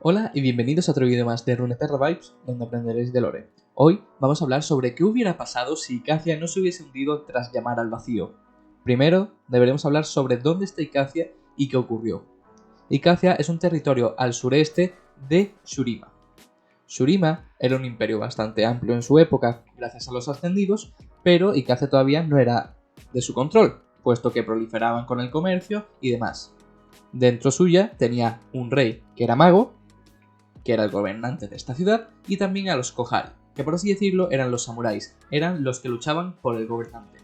Hola y bienvenidos a otro vídeo más de Runeterra Vibes, donde aprenderéis de lore. Hoy vamos a hablar sobre qué hubiera pasado si Icacia no se hubiese hundido tras llamar al vacío. Primero, deberemos hablar sobre dónde está Icacia y qué ocurrió. Icacia es un territorio al sureste de Shurima. Shurima era un imperio bastante amplio en su época, gracias a los ascendidos, pero Icacia todavía no era de su control, puesto que proliferaban con el comercio y demás. Dentro suya tenía un rey que era mago, que era el gobernante de esta ciudad, y también a los Kohari, que por así decirlo eran los samuráis, eran los que luchaban por el gobernante.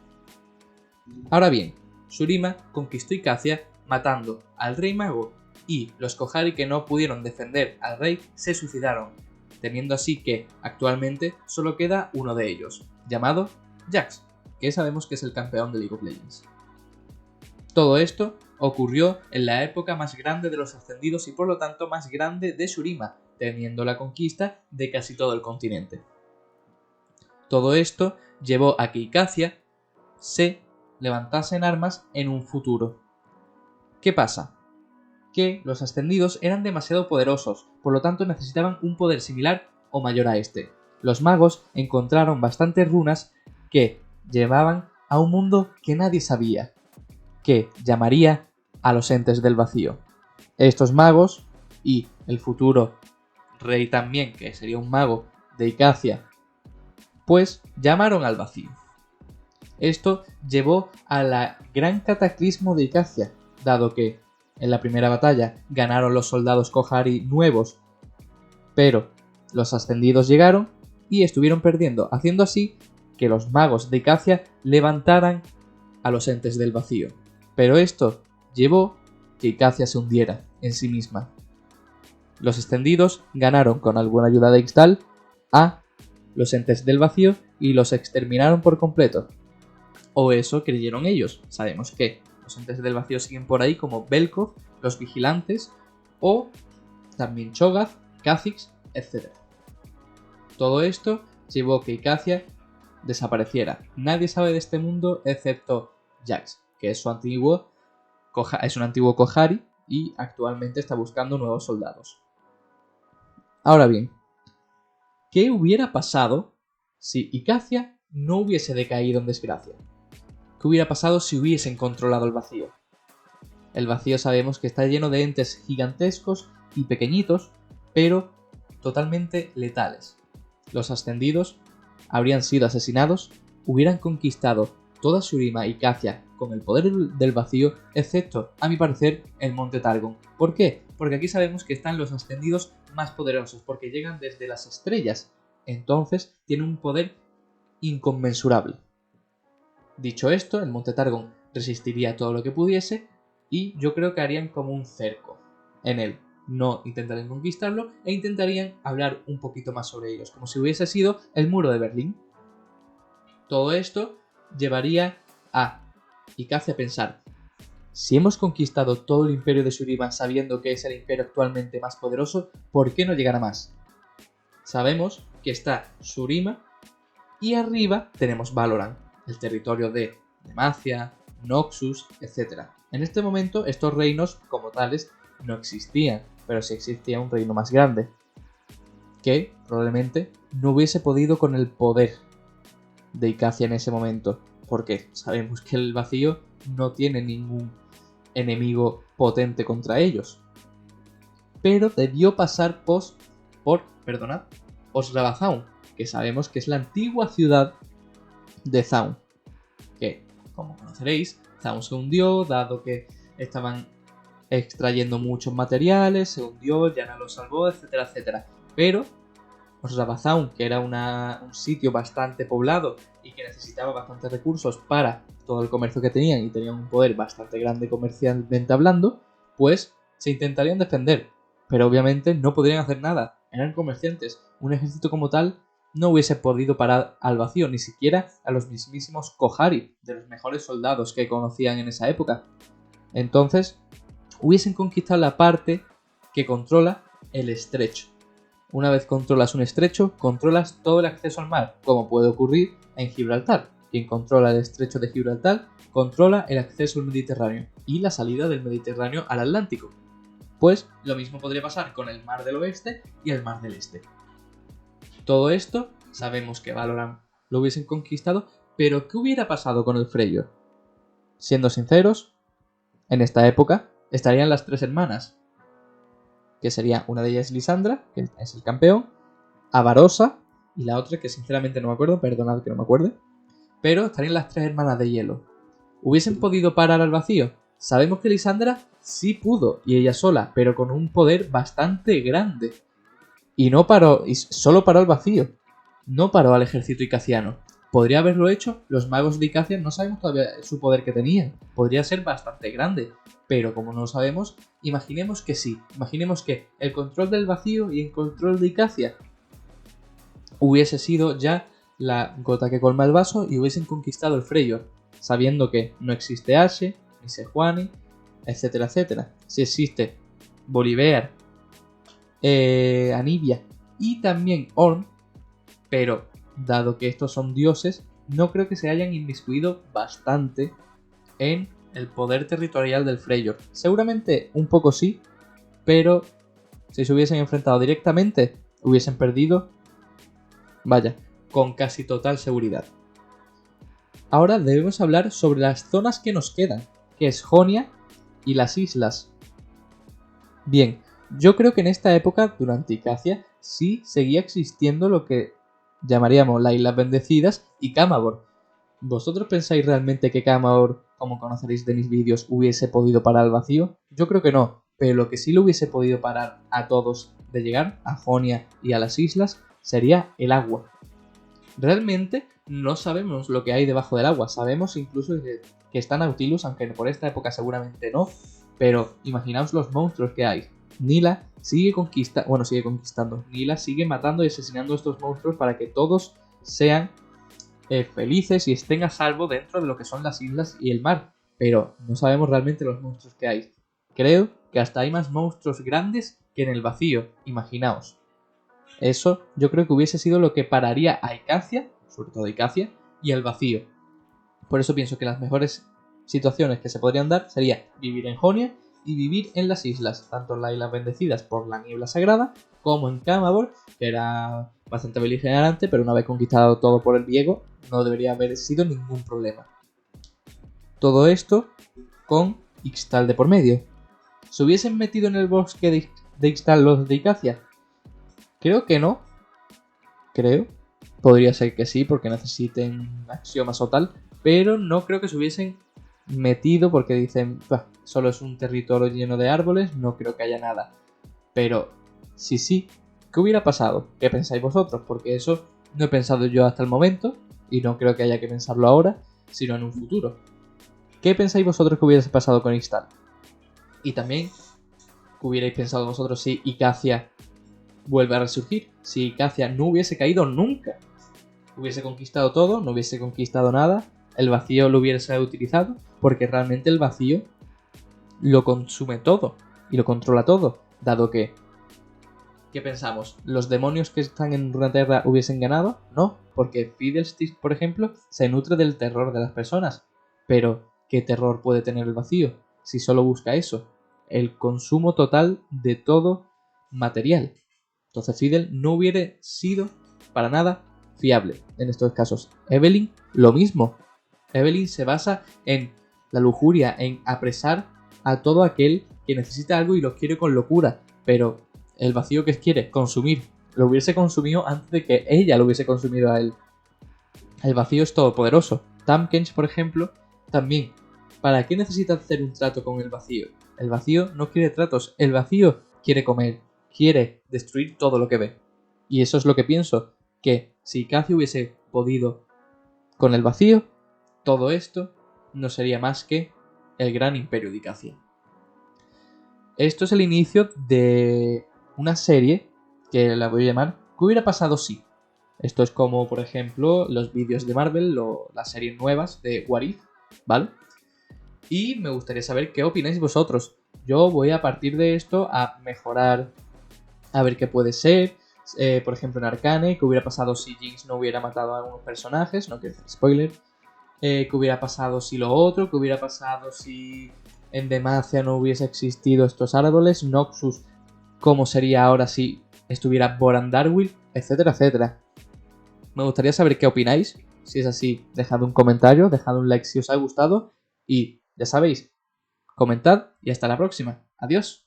Ahora bien, Shurima conquistó Icacia matando al rey mago, y los Kohari que no pudieron defender al rey se suicidaron, teniendo así que actualmente solo queda uno de ellos, llamado Jax, que sabemos que es el campeón de League of Legends. Todo esto ocurrió en la época más grande de los ascendidos y por lo tanto más grande de Shurima, teniendo la conquista de casi todo el continente. Todo esto llevó a que Icacia se levantase en armas en un futuro. ¿Qué pasa? Que los ascendidos eran demasiado poderosos, por lo tanto necesitaban un poder similar o mayor a este. Los magos encontraron bastantes runas que llevaban a un mundo que nadie sabía, que llamaría a los entes del vacío. Estos magos y el futuro rey también, que sería un mago de Icacia, pues llamaron al vacío. Esto llevó a la gran cataclismo de Icacia, dado que en la primera batalla ganaron los soldados Kohari nuevos, pero los ascendidos llegaron y estuvieron perdiendo, haciendo así que los magos de Icacia levantaran a los entes del vacío. Pero esto llevó que Icacia se hundiera en sí misma. Los extendidos ganaron con alguna ayuda de Ixtal a los entes del vacío y los exterminaron por completo. O eso creyeron ellos. Sabemos que los entes del vacío siguen por ahí como Vel'Koz, los vigilantes o también Cho'Gath, Kha'Zix, etc. Todo esto llevó a que Icacia desapareciera. Nadie sabe de este mundo excepto Jax, que es un antiguo Kohari y actualmente está buscando nuevos soldados. Ahora bien, ¿qué hubiera pasado si Icacia no hubiese decaído en desgracia? ¿Qué hubiera pasado si hubiesen controlado el vacío? El vacío sabemos que está lleno de entes gigantescos y pequeñitos, pero totalmente letales. Los ascendidos habrían sido asesinados, hubieran conquistado toda Shurima y Icacia con el poder del vacío, excepto, a mi parecer, el Monte Targon. ¿Por qué? Porque aquí sabemos que están los ascendidos más poderosos, porque llegan desde las estrellas. Entonces, tienen un poder inconmensurable. Dicho esto, el Monte Targon resistiría todo lo que pudiese, y yo creo que harían como un cerco en él. No intentarían conquistarlo, e intentarían hablar un poquito más sobre ellos, como si hubiese sido el muro de Berlín. Todo esto llevaría a Icacia pensar: si hemos conquistado todo el imperio de Shurima sabiendo que es el imperio actualmente más poderoso, ¿por qué no llegar a más? Sabemos que está Shurima y arriba tenemos Valoran, el territorio de Demacia, Noxus, etc. En este momento estos reinos como tales no existían, pero sí existía un reino más grande, que probablemente no hubiese podido con el poder de Icacia en ese momento, porque sabemos que el vacío no tiene ningún enemigo potente contra ellos. Pero debió pasar por Osrabazaun, que sabemos que es la antigua ciudad de Zaun, que, como conoceréis, Zaun se hundió, dado que estaban extrayendo muchos materiales, se hundió, Yana lo salvó, etcétera, etcétera. Pero Osrabazaun, que era un sitio bastante poblado y que necesitaba bastantes recursos para todo el comercio que tenían y tenían un poder bastante grande comercialmente hablando, pues se intentarían defender, pero obviamente no podrían hacer nada, eran comerciantes. Un ejército como tal no hubiese podido parar al vacío, ni siquiera a los mismísimos Kohari, de los mejores soldados que conocían en esa época. Entonces, hubiesen conquistado la parte que controla el estrecho. Una vez controlas un estrecho, controlas todo el acceso al mar, como puede ocurrir en Gibraltar. Quien controla el estrecho de Gibraltar, controla el acceso al Mediterráneo y la salida del Mediterráneo al Atlántico. Pues lo mismo podría pasar con el Mar del Oeste y el Mar del Este. Todo esto sabemos que Valorant lo hubiesen conquistado, pero ¿qué hubiera pasado con el Freyr? Siendo sinceros, en esta época estarían las 3 hermanas, que sería una de ellas Lisandra, que es el campeón, Avarosa y la otra que sinceramente no me acuerdo, perdonad que no me acuerde, pero estarían las 3 hermanas de hielo. ¿Hubiesen podido parar al vacío? Sabemos que Lisandra sí pudo, y ella sola, pero con un poder bastante grande. Y no paró, y solo paró al vacío. No paró al ejército icaciano. ¿Podría haberlo hecho? Los magos de Icacia no sabemos todavía su poder que tenían. Podría ser bastante grande. Pero como no lo sabemos, imaginemos que sí. Imaginemos que el control del vacío y el control de Icacia hubiese sido ya la gota que colma el vaso y hubiesen conquistado el Freyr, sabiendo que no existe Ashe, ni Sejuani, etcétera, etcétera. Si existe Volibear, Anivia y también Ornn, pero dado que estos son dioses, no creo que se hayan inmiscuido bastante en el poder territorial del Freyr. Seguramente un poco sí, pero si se hubiesen enfrentado directamente, hubiesen perdido, vaya, con casi total seguridad. Ahora debemos hablar sobre las zonas que nos quedan, que es Jonia y las islas. Bien, yo creo que en esta época, durante Icacia, sí seguía existiendo lo que llamaríamos las Islas Bendecidas y Camagor. ¿Vosotros pensáis realmente que Camagor, como conoceréis de mis vídeos, hubiese podido parar el vacío? Yo creo que no, pero lo que sí lo hubiese podido parar a todos de llegar, a Jonia y a las islas, sería el agua. Realmente no sabemos lo que hay debajo del agua, sabemos incluso que está Nautilus, aunque por esta época seguramente no, pero imaginaos los monstruos que hay. Nilah sigue conquistando, Nilah sigue matando y asesinando a estos monstruos para que todos sean felices y estén a salvo dentro de lo que son las islas y el mar, pero no sabemos realmente los monstruos que hay. Creo que hasta hay más monstruos grandes que en el vacío, imaginaos. Eso yo creo que hubiese sido lo que pararía a Icacia, sobre todo a Icacia, y al vacío. Por eso pienso que las mejores situaciones que se podrían dar sería vivir en Jonia y vivir en las islas, tanto en las Islas Bendecidas por la niebla sagrada, como en Camagor, que era bastante beligerante, pero una vez conquistado todo por el Viego, no debería haber sido ningún problema. Todo esto con Ixtal de por medio. ¿Se hubiesen metido en el bosque de Ixtal los de Icacia? Creo que no. Podría ser que sí, porque necesiten axiomas o tal. Pero no creo que se hubiesen metido porque dicen, solo es un territorio lleno de árboles, no creo que haya nada. Pero, sí, ¿qué hubiera pasado? ¿Qué pensáis vosotros? Porque eso no he pensado yo hasta el momento, y no creo que haya que pensarlo ahora, sino en un futuro. ¿Qué pensáis vosotros que hubiese pasado con Ixtal? Y también, ¿qué hubierais pensado vosotros si Icacia vuelve a resurgir? Si Icacia no hubiese caído nunca, hubiese conquistado todo, no hubiese conquistado nada, el vacío lo hubiese utilizado, porque realmente el vacío lo consume todo y lo controla todo, dado que, ¿qué pensamos? ¿Los demonios que están en Runeterra hubiesen ganado? No, porque Fiddlesticks, por ejemplo, se nutre del terror de las personas. Pero, ¿qué terror puede tener el vacío si solo busca eso? El consumo total de todo material. Entonces Fiddle no hubiera sido para nada fiable en estos casos. Evelynn, lo mismo. Evelynn se basa en la lujuria, en apresar a todo aquel que necesita algo y lo quiere con locura. Pero el vacío que quiere consumir, lo hubiese consumido antes de que ella lo hubiese consumido a él. El vacío es todopoderoso. Tahm Kench, por ejemplo, también. ¿Para qué necesita hacer un trato con el vacío? El vacío no quiere tratos. El vacío quiere comer. Quiere destruir todo lo que ve. Y eso es lo que pienso. Que si Icacia hubiese podido con el vacío, todo esto no sería más que el gran imperio de Icacia. Esto es el inicio de una serie que la voy a llamar ¿Qué hubiera pasado si? Esto es como, por ejemplo, los vídeos de Marvel o las series nuevas de What If, ¿vale? Y me gustaría saber qué opináis vosotros. Yo voy a partir de esto a mejorar, a ver qué puede ser. Por ejemplo, en Arcane, qué hubiera pasado si Jinx no hubiera matado a algunos personajes, no quiero hacer spoiler. qué hubiera pasado si lo otro, qué hubiera pasado si en Demacia no hubiese existido estos árboles, Noxus, cómo sería ahora si estuviera Boran Darwill, etcétera, etcétera. Me gustaría saber qué opináis. Si es así, dejad un comentario, dejad un like si os ha gustado y ya sabéis, comentad y hasta la próxima. Adiós.